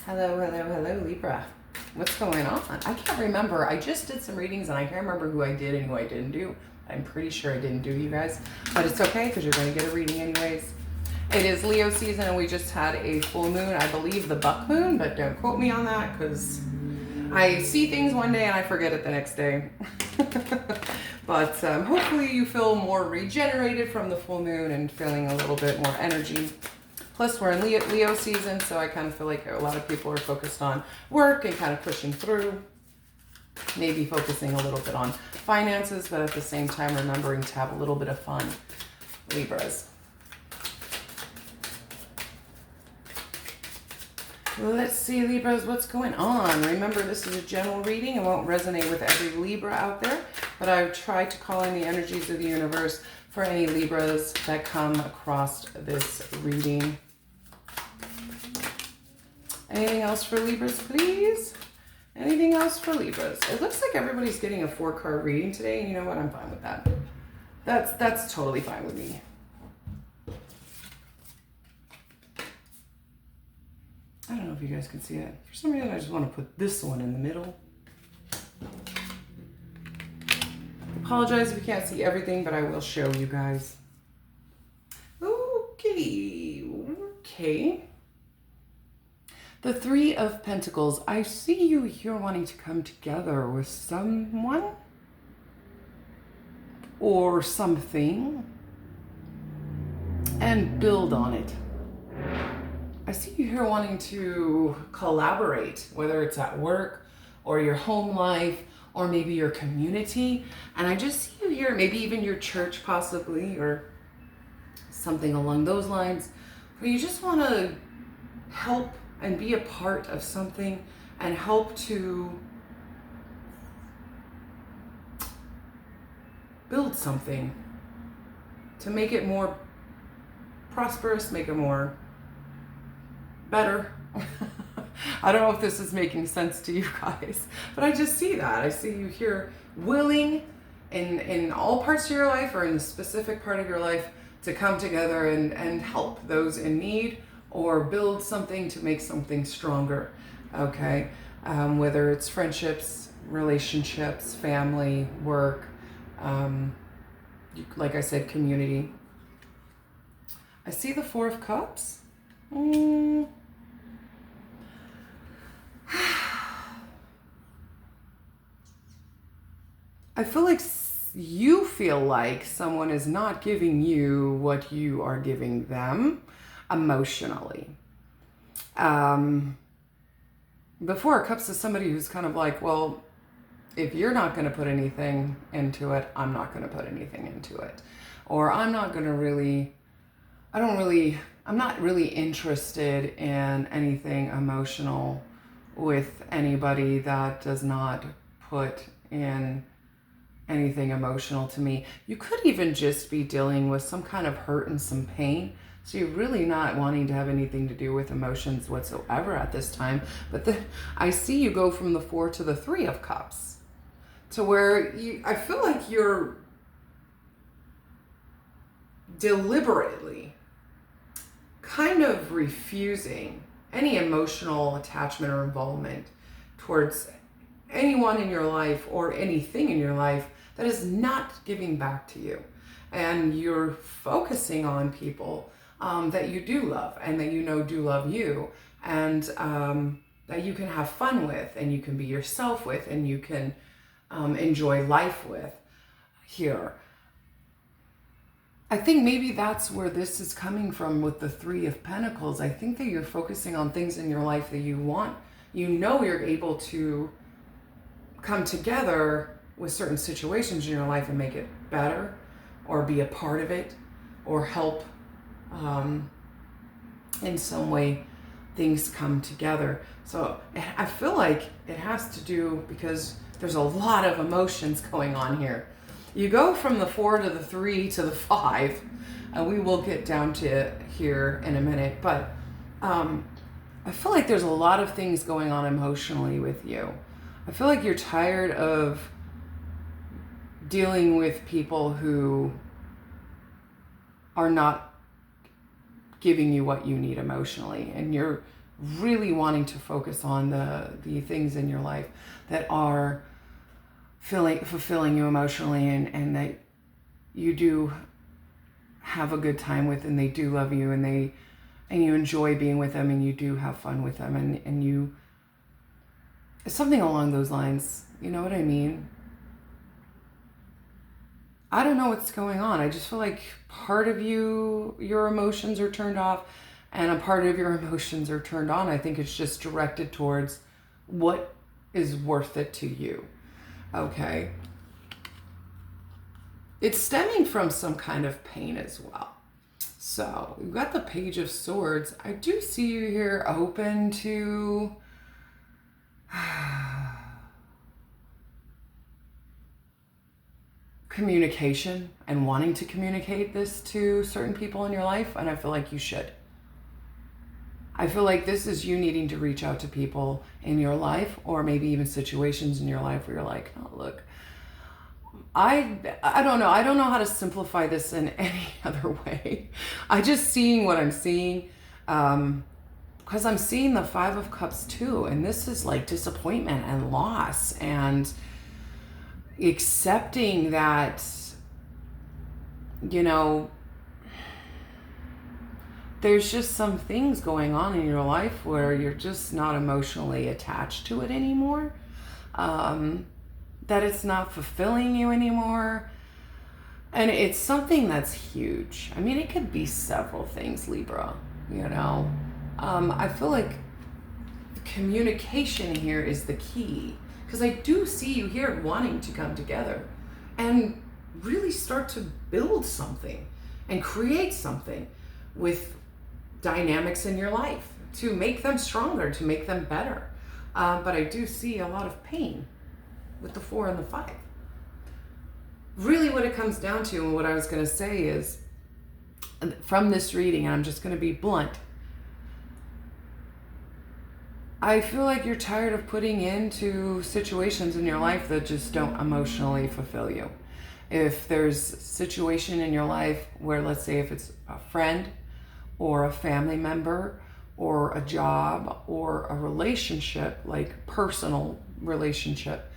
Hello, hello, hello, Libra. What's going on? I can't remember. I just did some readings and I can't remember who I did and who I didn't do. I'm pretty sure I didn't do, you guys. But it's okay because you're going to get a reading anyways. It is Leo season and we just had a full moon. I believe the buck moon, but don't quote me on that because I see things one day and I forget it the next day. But hopefully you feel more regenerated from the full moon and feeling a little bit more energy. Plus, we're in Leo season, so I kind of feel like a lot of people are focused on work and kind of pushing through. Maybe focusing a little bit on finances, but at the same time remembering to have a little bit of fun. Libras. Let's see, Libras, what's going on? Remember, this is a general reading. It won't resonate with every Libra out there, but I've tried to call in the energies of the universe for any Libras that come across this reading. Anything else for Libras, please? Anything else for Libras? It looks like everybody's getting a 4-card reading today, and you know what? I'm fine with that. That's totally fine with me. I don't know if you guys can see it. For some reason, I just want to put this one in the middle. Apologize if you can't see everything, but I will show you guys. Okay. The Three of Pentacles. I see you here wanting to come together with someone or something and build on it. I see you here wanting to collaborate, whether it's at work or your home life or maybe your community. And I just see you here, maybe even your church possibly, or something along those lines, where you just want to help and be a part of something and help to build something to make it more prosperous, make it more better. I don't know if this is making sense to you guys, but I just see that. I see you here willing in all parts of your life or in a specific part of your life to come together and help those in need or build something to make something stronger, okay? Whether it's friendships, relationships, family, work, like I said, community. I see the Four of Cups. I feel like you feel like someone is not giving you what you are giving them emotionally. The Four of Cups is somebody who's kind of like, well, if you're not going to put anything into it, I'm not going to put anything into it. Or I'm not really interested in anything emotional with anybody that does not put in anything emotional to me. You could even just be dealing with some kind of hurt and some pain. So you're really not wanting to have anything to do with emotions whatsoever at this time. But then I see you go from the Four to the Three of Cups, to where I feel like you're deliberately kind of refusing any emotional attachment or involvement towards anyone in your life or anything in your life that is not giving back to you. And you're focusing on people that you do love and that you know do love you, and that you can have fun with and you can be yourself with and you can enjoy life with here. I think maybe that's where this is coming from with the Three of Pentacles. I think that you're focusing on things in your life that you want. You know you're able to come together with certain situations in your life and make it better, or be a part of it, or help in some way things come together. So I feel like it has to do, because there's a lot of emotions going on here. You go from the Four to the Three to the Five, and we will get down to here in a minute, but I feel like there's a lot of things going on emotionally with you. I feel like you're tired of dealing with people who are not giving you what you need emotionally, and you're really wanting to focus on the things in your life that are fulfilling you emotionally, and that you do have a good time with, and they do love you, and you enjoy being with them, and you do have fun with them, and you, something along those lines, you know what I mean? I don't know what's going on. I just feel like part of you, your emotions are turned off, and a part of your emotions are turned on. I think it's just directed towards what is worth it to you. Okay? It's stemming from some kind of pain as well. So, we've got the Page of Swords. I do see you here open to communication and wanting to communicate this to certain people in your life, and I feel like you should. I feel like this is you needing to reach out to people in your life, or maybe even situations in your life where you're like, oh, look, I don't know. I don't know how to simplify this in any other way. I just seeing what I'm seeing, because I'm seeing the Five of Cups too, and this is like disappointment and loss, and accepting that, you know, there's just some things going on in your life where you're just not emotionally attached to it anymore, that it's not fulfilling you anymore. And it's something that's huge. I mean, it could be several things, Libra, you know. I feel like communication here is the key, because I do see you here wanting to come together and really start to build something and create something with dynamics in your life to make them stronger, to make them better. But I do see a lot of pain with the 4 and the 5. Really what it comes down to, and what I was going to say is, from this reading, and I'm just going to be blunt, I feel like you're tired of putting into situations in your life that just don't emotionally fulfill you. If there's a situation in your life where, let's say if it's a friend or a family member or a job or a relationship, like personal relationship,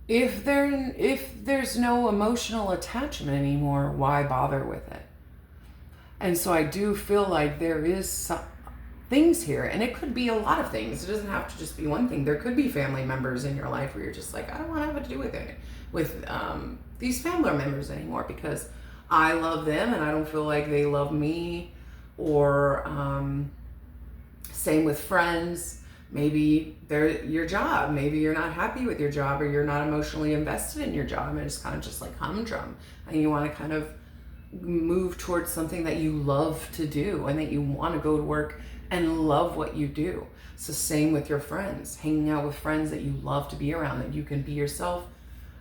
if there's no emotional attachment anymore, why bother with it? And so I do feel like there is some things here, and it could be a lot of things. It doesn't have to just be one thing. There could be family members in your life where you're just like, I don't want to have to do with these family members anymore, because I love them and I don't feel like they love me. Or same with friends. Maybe they're your job. Maybe you're not happy with your job, or you're not emotionally invested in your job, and it's kind of just like humdrum, and you want to kind of move towards something that you love to do, and that you want to go to work and love what you do. So same with your friends, hanging out with friends that you love to be around, that you can be yourself,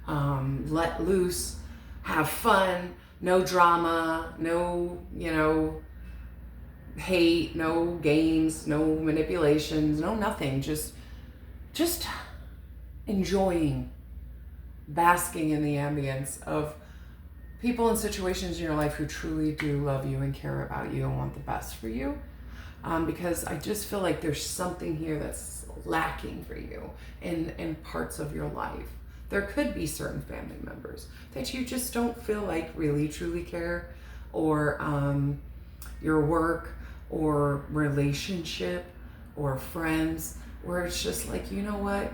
let loose, have fun, no drama, no, hate, no games, no manipulations, no nothing, just enjoying, basking in the ambience of people and situations in your life who truly do love you and care about you and want the best for you. Because I just feel like there's something here that's lacking for you in parts of your life. There could be certain family members that you just don't feel like really truly care, or your work or relationship or friends, where it's just like, you know what,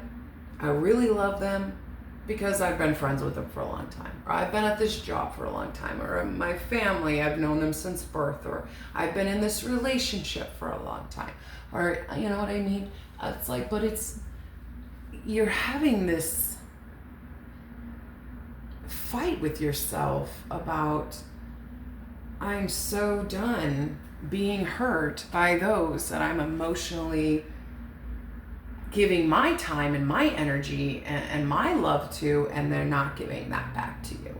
I really love them because I've been friends with them for a long time, or I've been at this job for a long time, or my family, I've known them since birth, or I've been in this relationship for a long time, or you know what I mean? It's like, but you're having this fight with yourself about, I'm so done being hurt by those that I'm emotionally giving my time and my energy and my love to, and they're not giving that back to you.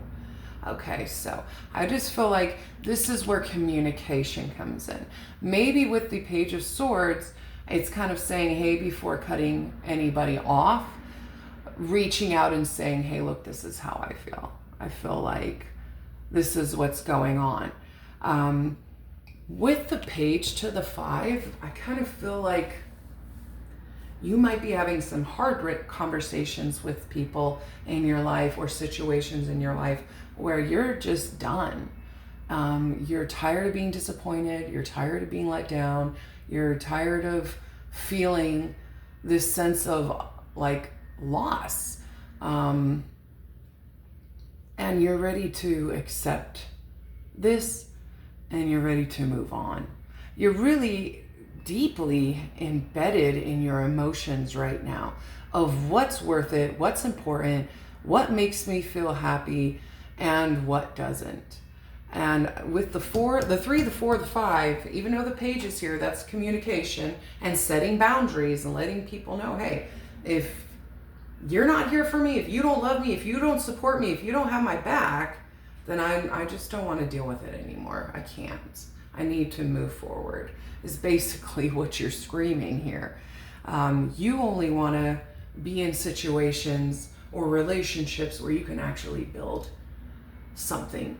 Okay, so I just feel like this is where communication comes in. Maybe with the Page of Swords, it's kind of saying, hey, before cutting anybody off, reaching out and saying, hey, look, this is how I feel. I feel like this is what's going on. With the page to the 5, I kind of feel like you might be having some hard conversations with people in your life or situations in your life where you're just done. You're tired of being disappointed. You're tired of being let down. You're tired of feeling this sense of like loss. And you're ready to accept this, and you're ready to move on. You're really deeply embedded in your emotions right now of what's worth it, what's important, what makes me feel happy, and what doesn't. And with the 4, the 3, the 4, the 5, even though the page is here, that's communication and setting boundaries and letting people know, hey, if you're not here for me, if you don't love me, if you don't support me, if you don't have my back, then I just don't want to deal with it anymore. I can't. I need to move forward, is basically what you're screaming here. You only want to be in situations or relationships where you can actually build something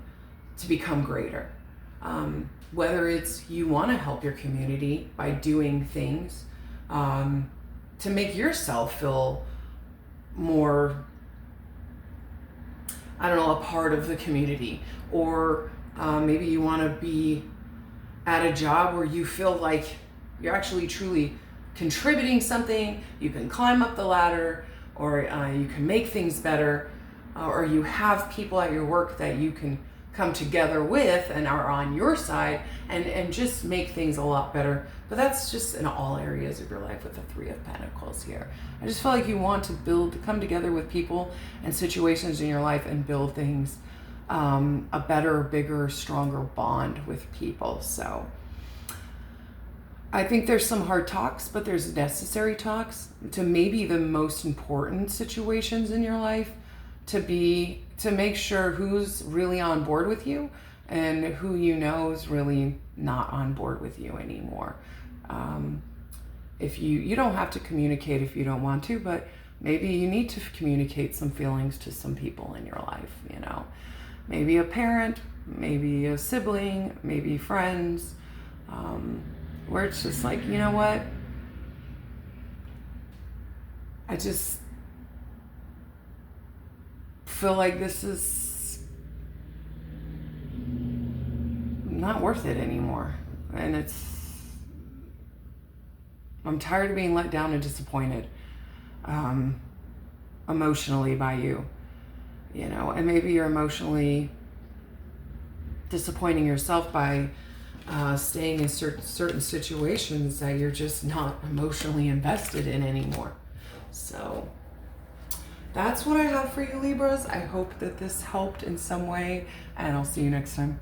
to become greater. Whether it's you want to help your community by doing things to make yourself feel more, I don't know, a part of the community, or maybe you want to be at a job where you feel like you're actually truly contributing something, you can climb up the ladder, or you can make things better, or you have people at your work that you can come together with and are on your side and just make things a lot better. But that's just in all areas of your life with the 3 of Pentacles here. I just feel like you want to come together with people and situations in your life and build things, a better, bigger, stronger bond with people. So I think there's some hard talks, but there's necessary talks to maybe the most important situations in your life, to make sure who's really on board with you and who you know is really not on board with you anymore. If you don't have to communicate if you don't want to, but maybe you need to communicate some feelings to some people in your life, you know. Maybe a parent, maybe a sibling, maybe friends, where it's just like, you know what? I just feel like this is not worth it anymore. And I'm tired of being let down and disappointed emotionally by you, you know, and maybe you're emotionally disappointing yourself by staying in certain situations that you're just not emotionally invested in anymore. So that's what I have for you, Libras. I hope that this helped in some way, and I'll see you next time.